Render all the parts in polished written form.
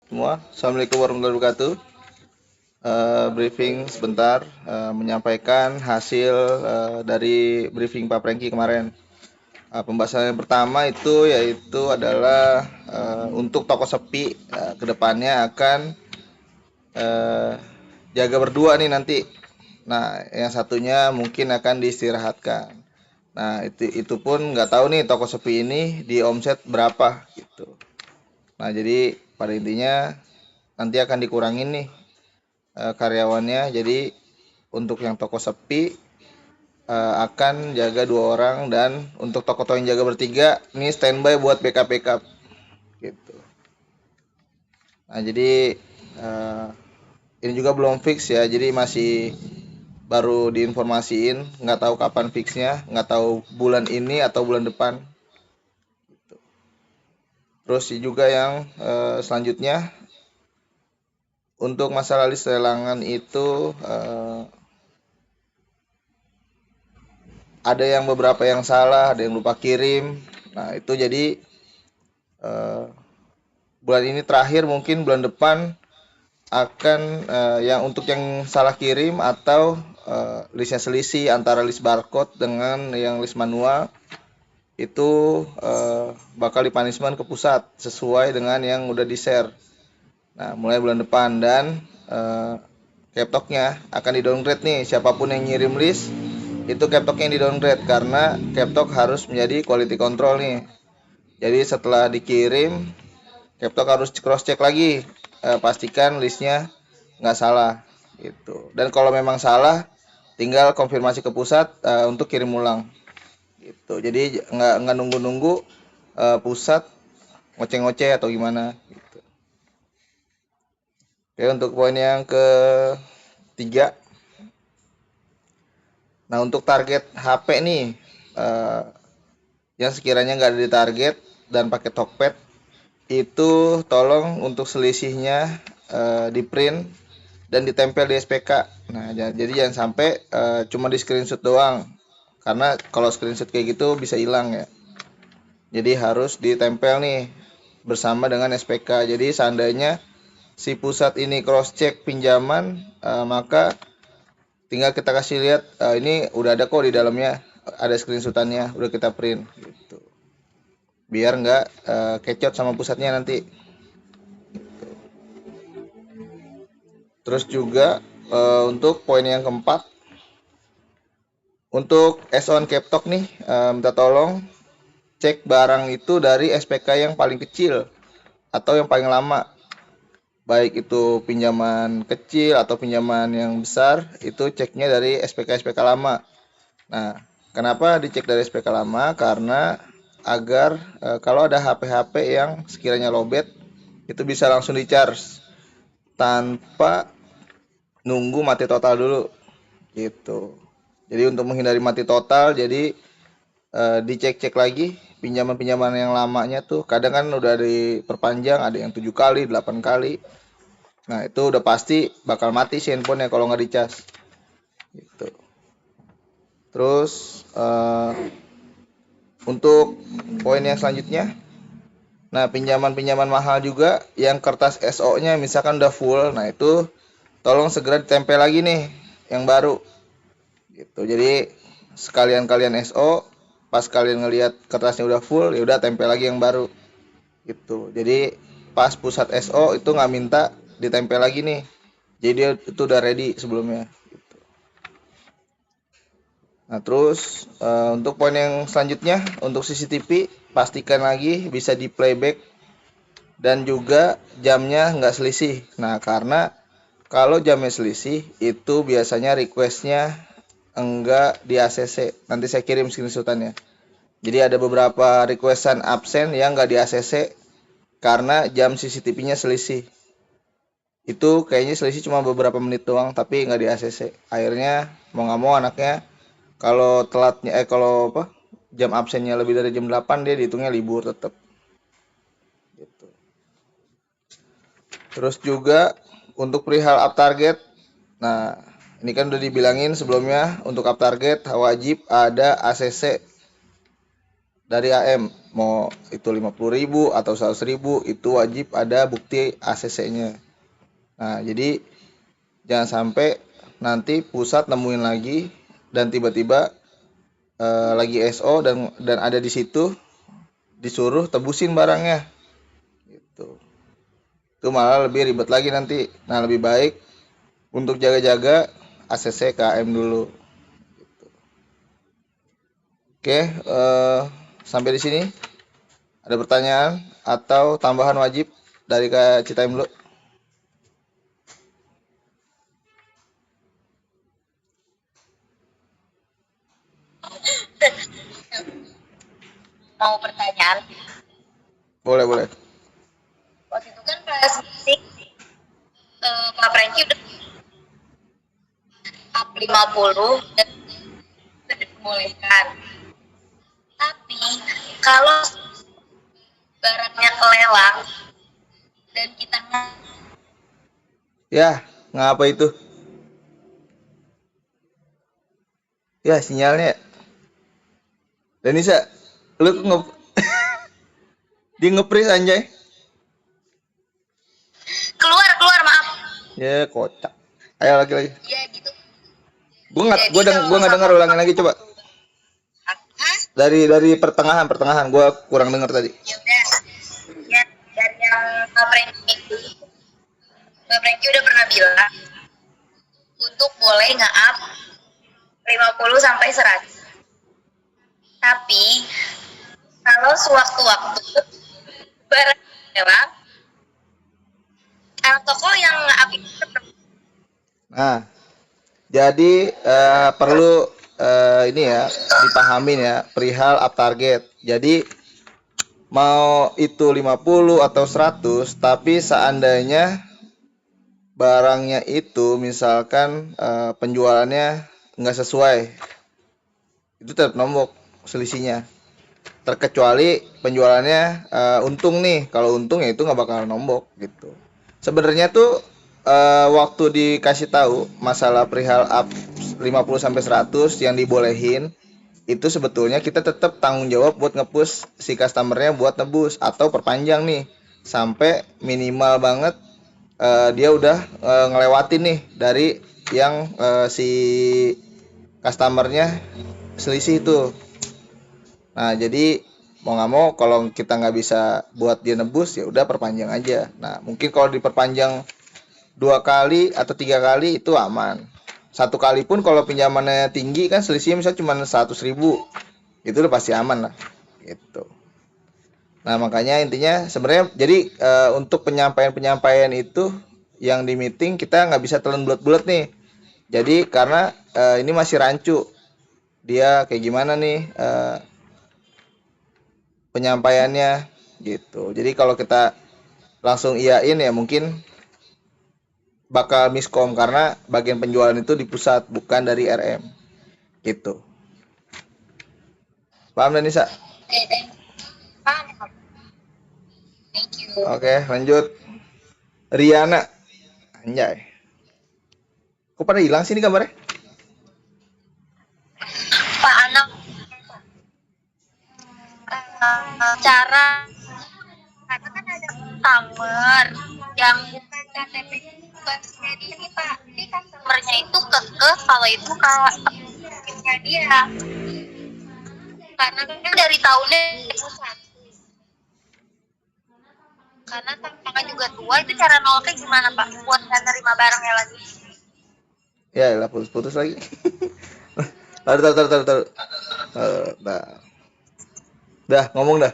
Semua. Assalamualaikum warahmatullahi wabarakatuh. Briefing sebentar, menyampaikan hasil dari briefing Pak Prengki kemarin. Pembahasan yang pertama itu yaitu adalah untuk toko sepi, kedepannya akan uh, jaga berdua nih nanti. Nah, yang satunya mungkin akan diistirahatkan. Nah, itu pun nggak tahu nih toko sepi ini di omset berapa gitu. Nah, jadi pada intinya nanti akan dikurangin nih karyawannya. Jadi untuk yang toko sepi akan jaga 2 orang, dan untuk toko-toko yang jaga bertiga ini standby buat backup backup gitu. Nah jadi uh, ini juga belum fix ya, jadi masih baru diinformasiin, nggak tahu kapan fixnya, nggak tahu bulan ini atau bulan depan. Terus juga yang selanjutnya untuk masalah list lelangan itu ada yang beberapa yang salah, ada yang lupa kirim. Nah itu jadi eh, bulan ini terakhir, mungkin bulan depan akan yang untuk yang salah kirim atau listnya selisih antara list barcode dengan yang list manual itu bakal dipunishment ke pusat sesuai dengan yang udah di share. Nah mulai bulan depan, dan captoknya akan di downgrade nih, siapapun yang ngirim list itu captoknya yang di downgrade karena captok harus menjadi quality control nih. Jadi setelah dikirim, captok harus cross check lagi, pastikan listnya nggak salah gitu. Dan kalau memang salah, tinggal konfirmasi ke pusat untuk kirim ulang gitu. Jadi nggak nunggu-nunggu pusat ngoceh-ngoceh atau gimana gitu. Oke, untuk poin yang ketiga, nah untuk target HP nih, eh, yang sekiranya nggak ada di target dan pakai Tokped, itu tolong untuk selisihnya di print dan ditempel di SPK. Nah, jadi jangan sampai cuma di screenshot doang. Karena kalau screenshot kayak gitu bisa hilang ya. Jadi harus ditempel nih bersama dengan SPK. Jadi seandainya si pusat ini cross check pinjaman, maka tinggal kita kasih lihat, ini udah ada kok di dalamnya, ada screenshotannya, udah kita print gitu. Biar nggak kecot sama pusatnya nanti. Terus juga untuk poin yang keempat, untuk S1 Captok nih, minta tolong cek barang itu dari SPK yang paling kecil atau yang paling lama. Baik itu pinjaman kecil atau pinjaman yang besar, itu ceknya dari SPK-SPK lama. Nah, kenapa dicek dari SPK lama? Karena agar kalau ada HP-HP yang sekiranya lowbat, itu bisa langsung di-charge tanpa nunggu mati total dulu gitu. Jadi untuk menghindari mati total, jadi dicek-cek lagi pinjaman-pinjaman yang lamanya tuh. Kadang kan udah diperpanjang, ada yang 7 kali, 8 kali. Nah itu udah pasti bakal mati sih handphonenya kalau nggak dicas gitu. Terus untuk poin yang selanjutnya, nah pinjaman-pinjaman mahal juga yang kertas SO-nya misalkan udah full, nah itu tolong segera ditempel lagi nih yang baru gitu. Jadi sekalian kalian SO, pas kalian ngelihat kertasnya udah full, ya udah tempel lagi yang baru gitu. Jadi pas pusat SO itu nggak minta ditempel lagi nih, jadi dia itu udah ready sebelumnya gitu. Nah terus untuk poin yang selanjutnya, untuk CCTV pastikan lagi bisa di playback dan juga jamnya nggak selisih. Nah karena kalau jamnya selisih itu biasanya requestnya enggak di ACC. Nanti saya kirim screenshotannya. Jadi ada beberapa requestan absen yang enggak di ACC karena jam CCTV-nya selisih. Itu kayaknya selisih cuma beberapa menit doang, tapi enggak di ACC. Akhirnya mau nggak mau anaknya kalau telatnya kalau apa jam absennya lebih dari jam 8, dia dihitungnya libur tetap gitu. Terus juga untuk perihal up target. Nah, ini kan udah dibilangin sebelumnya, untuk up target wajib ada ACC dari AM, mau itu 50.000 atau 100.000, itu wajib ada bukti ACC-nya. Nah, jadi jangan sampai nanti pusat nemuin lagi dan tiba-tiba lagi SO dan ada di situ disuruh tebusin barangnya gitu. Itu malah lebih ribet lagi nanti. Nah, lebih baik untuk jaga-jaga ACC KM dulu. Oke, sampai di sini ada pertanyaan atau tambahan wajib dari Kak Citaim dulu? Mau pertanyaan? Boleh, boleh. Waktu itu kan pas meeting, Pak Franky udah up 50 dan sudah dibolehkan. Tapi kalau barangnya kelelang dan kita Ya, ngapa itu? Ya, sinyalnya. Denisa, lu dia nge-freeze anjay. keluar maaf. Ya, kocak. Ayo lagi. Ya gitu. Gua nggak dengar, ulangin lagi coba. Dari pertengahan gua kurang dengar tadi. Ya udah. Ya dari yang Pak Franky udah pernah bilang untuk boleh nge-up 50 sampai 100. Tapi kalau sewaktu-waktu barang hilang, anak toko yang nge-up itu tetap. Nah, jadi perlu ini ya dipahamin ya perihal up target. Jadi mau itu 50 atau 100, tapi seandainya barangnya itu misalkan penjualannya nggak sesuai, itu tetap nombok selisihnya. Terkecuali penjualannya untung nih. Kalau untung ya itu nggak bakal nombok gitu. Sebenarnya tuh waktu dikasih tahu masalah perihal up 50 sampai 100 yang dibolehin, itu sebetulnya kita tetap tanggung jawab buat ngepush si customernya buat nebus atau perpanjang nih sampai minimal banget dia udah ngelewatin nih dari yang si customernya selisih itu. Nah, jadi mau nggak mau kalau kita nggak bisa buat dia nebus ya udah perpanjang aja. Nah, mungkin kalau diperpanjang 2 kali atau 3 kali itu aman. Satu kali pun kalau pinjamannya tinggi kan selisihnya misalnya cuma 100.000, itu udah pasti aman lah gitu. Nah, makanya intinya sebenarnya jadi untuk penyampaian itu yang di meeting kita nggak bisa telan bulat-bulat nih. Jadi karena ini masih rancu, dia kayak gimana nih penyampaiannya gitu. Jadi kalau kita langsung iyain ya mungkin bakal miskom karena bagian penjualan itu di pusat bukan dari RM gitu. Paham dan Nisa? Paham. Thank you. Oke, lanjut. Riana. Anjay. Kok pada hilang sih ini gambarnya? Pak anak cara karena kan ada customer yang bukan KTP bukannya dia nih Pak, ini customernya itu kekeh kalau itu KTP-nya dia karena kan dari tahunnya 2001 karena tampaknya juga tua. Itu cara nolaknya gimana Pak buat nggak nerima barangnya lagi? Ya lah putus-putus lagi. Taruh. Dah, ngomong dah.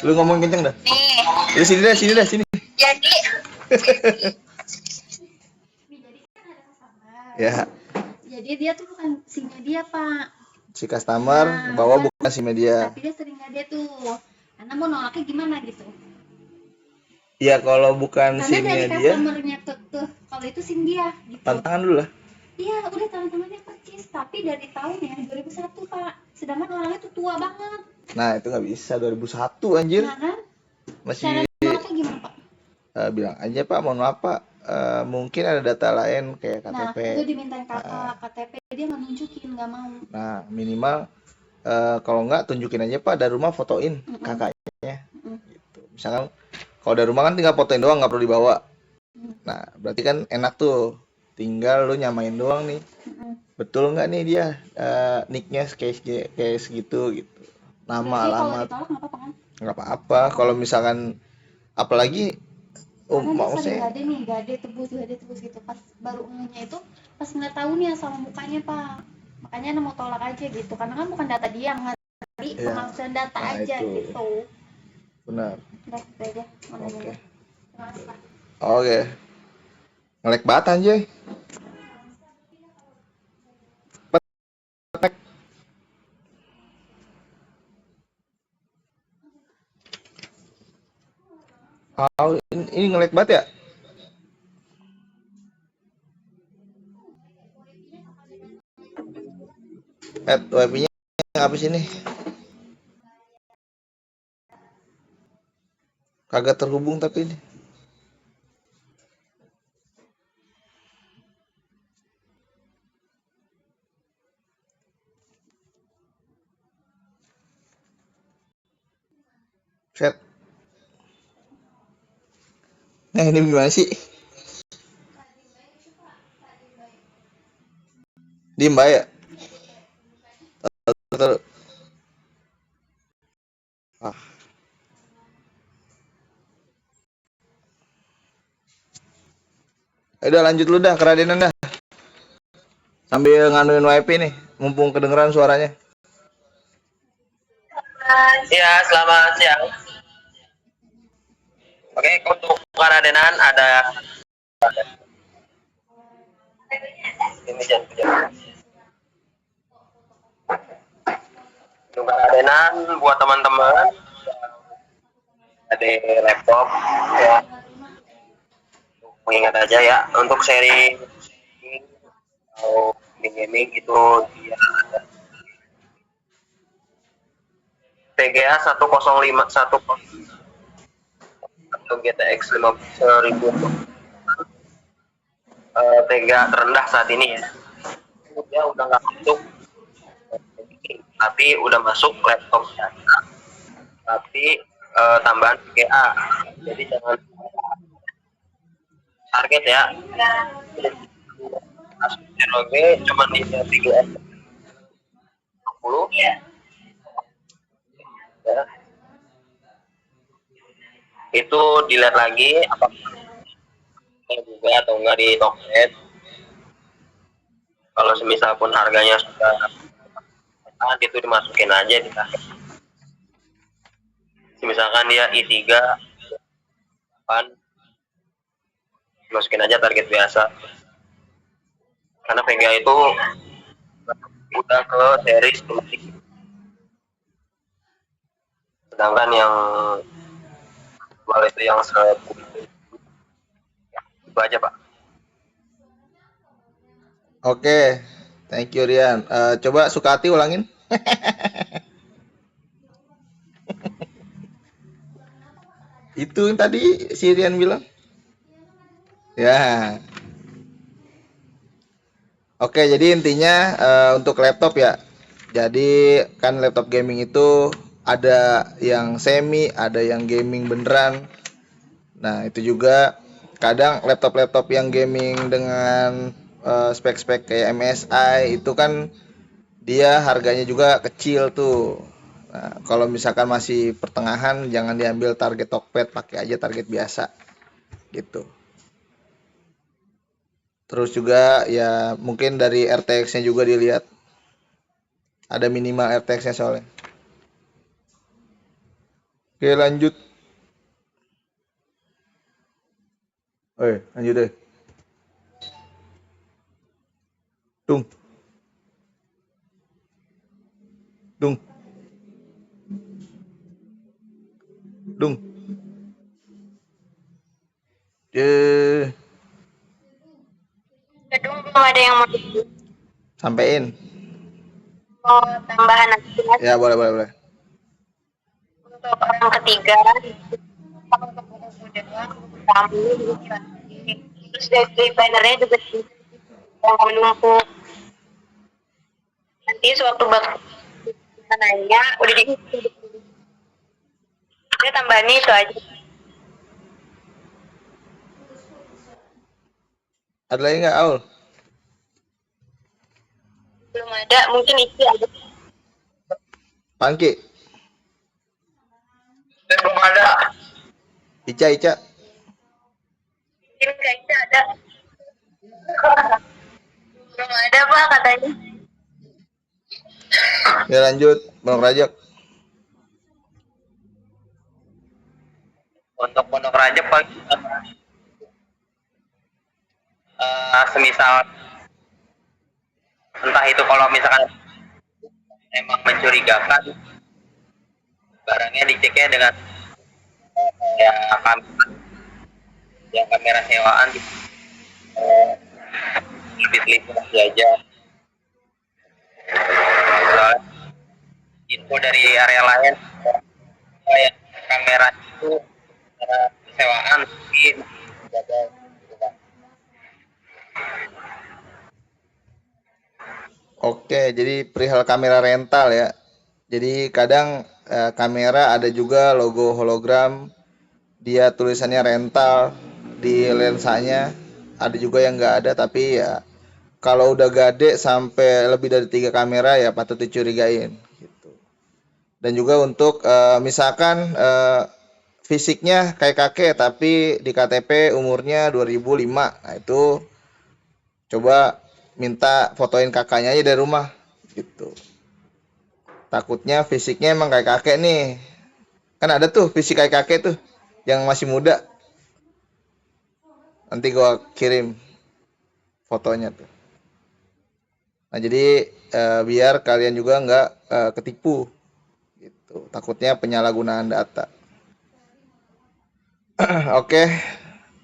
Lu ngomong kenceng dah. Nih. Lu sini dah. Jadi Ya. Jadi dia tuh bukan SIM-nya dia, Pak. Si customer bawa bukan SIM dia. Tapi dia sering nggak dia tuh. Karena mau nolaknya gimana gitu. Ya kalau bukan Karena SIM-nya dari dia. customernya kalau itu SIM dia gitu. Tantangan dulu lah. Iya, udah tangan-tangannya percis, tapi dari tahunnya 2001, Pak. Sedangkan orangnya tuh tua banget. Nah, itu nggak bisa 2001 anjir. Nah, kan? Masih cara nolaknya gimana, Pak? bilang aja Pak, mohon maaf Pak, mungkin ada data lain kayak KTP. Nah, itu dimintain KTP, dia nggak nunjukin, nggak mau. Nah, minimal kalau enggak tunjukin aja Pak dari rumah, fotoin Mm-mm. kakaknya. Mm-mm. Gitu. Misalkan kalau dari rumah kan tinggal fotoin doang, nggak perlu dibawa. Mm. Nah, berarti kan enak tuh. Tinggal lu nyamain doang nih. Mm-mm. Betul nggak nih dia nicknya kayak segitu gitu. Nama, Berarti kalau alamat, ditolak nggak apa-apa kan? nggak apa-apa. Kalau misalkan apalagi Karena dia sering maksudnya gade tebus gitu. Pas baru ngehnya itu pas nggak tahu nih sama mukanya Pak. Makanya Ana mau tolak aja gitu. Karena kan bukan data dia, ngerti ya, pemalsuan data nah aja itu gitu. benar. Udah, itu aja. Mau Oke. nanya. Terima kasih Pak. Oke. Ngelek banget anjay. Petek. Oh, ini ngelek banget ya? WiFi-nya habis ini. Kagak terhubung tapi ini. Set. Nah, ini gimana sih? Diem Mbak ya? Terus. Ah, udah lanjut lu dah keradenan dah. Sambil nganuin WiFi nih, mumpung kedengeran suaranya. Iya, selamat siang. Oke, untuk keradenan ada ini jam. Untuk keradenan buat teman-teman ada laptop ya, mengingat aja ya untuk seri atau gaming itu dia ada PGA 1051 atau GTX 1000 PGA terendah saat ini ya. Dia udah nggak masuk, tapi udah masuk laptop ya. Tapi tambahan PGA, jadi jangan target ya. ROG cuma di PGA 10 ya. Itu dilihat lagi apa juga atau enggak di Tokped. Kalau semisal pun harganya sudah itu dimasukin aja di target. Misalkan dia i3 8, masukin aja target biasa. Karena VGA itu udah ke seri seperti, sedangkan yang jual itu yang 1000. Itu aja Pak. Oke, thank you Rian. Coba Sukati ulangin. Itu yang tadi si Rian bilang. Ya. Oke, jadi intinya untuk laptop ya. Jadi kan laptop gaming itu ada yang semi, ada yang gaming beneran. Nah, itu juga kadang laptop-laptop yang gaming dengan spek-spek kayak MSI itu kan dia harganya juga kecil tuh. Nah, kalau misalkan masih pertengahan jangan diambil target Tokped, pakai aja target biasa gitu. Terus juga ya mungkin dari RTX-nya juga dilihat. Ada minimal RTX-nya soalnya. Oke, lanjut. Lanjut deh. Dung. Dung. Dung. Eh, Gedung belum ada yang sampein. mau tambahan nanti Mas. Ya, boleh, boleh, boleh. Untuk orang ketiga kalau tamu terus dari bannernya juga yang menumpuk nanti sewaktu bakal nanya udah di udah tambahannya itu aja. Ada lagi nggak, Aul? Belum ada, mungkin Iki ada. Pangki, Belum ada. Ica. Mungkin kayaknya ada. Belum ada Pak katanya. Ya lanjut, Bang Rajak. Untuk Pondok Rajab pagi semisal entah itu kalau misalkan emang mencurigakan barangnya diceknya dengan ya kamera sewaan lebih teliti aja. Soalnya info dari area lain yang kamera itu sewaan mungkin ada gitu kan. Oke, jadi perihal kamera rental ya. Jadi kadang kamera ada juga logo hologram, dia tulisannya rental di lensanya. Ada juga yang nggak ada, tapi ya kalau udah gede sampai lebih dari 3 kamera ya patut dicurigain gitu. Dan juga untuk misalkan fisiknya kayak kakek tapi di KTP umurnya 2005. Nah, itu coba minta fotoin kakaknya aja dari rumah gitu. Takutnya fisiknya emang kayak kakek nih. Kan ada tuh fisik kayak kakek tuh yang masih muda. Nanti gua kirim fotonya tuh. Nah, jadi biar kalian juga nggak ketipu gitu. Takutnya penyalahgunaan data. Oke,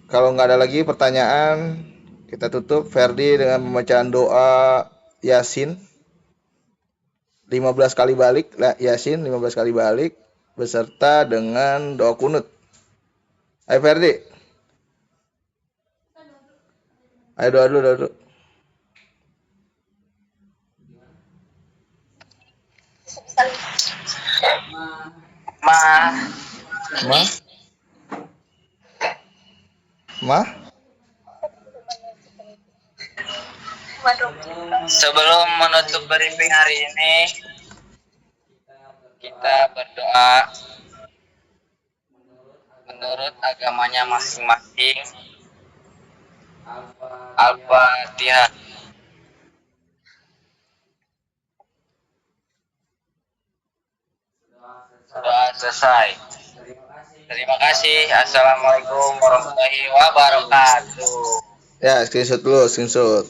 kalau nggak ada lagi pertanyaan, kita tutup Ferdi dengan pembacaan doa Yasin 15 kali balik, Yasin 15 kali balik beserta dengan doa kunut. Ayo Ferdi. Ayo doa dulu. Ma? Sebelum menutup briefing hari ini, kita berdoa menurut agamanya masing-masing. Al-Fatihah. Doa selesai. Terima kasih. Assalamualaikum warahmatullahi wabarakatuh. Ya, screenshot dulu, screenshot.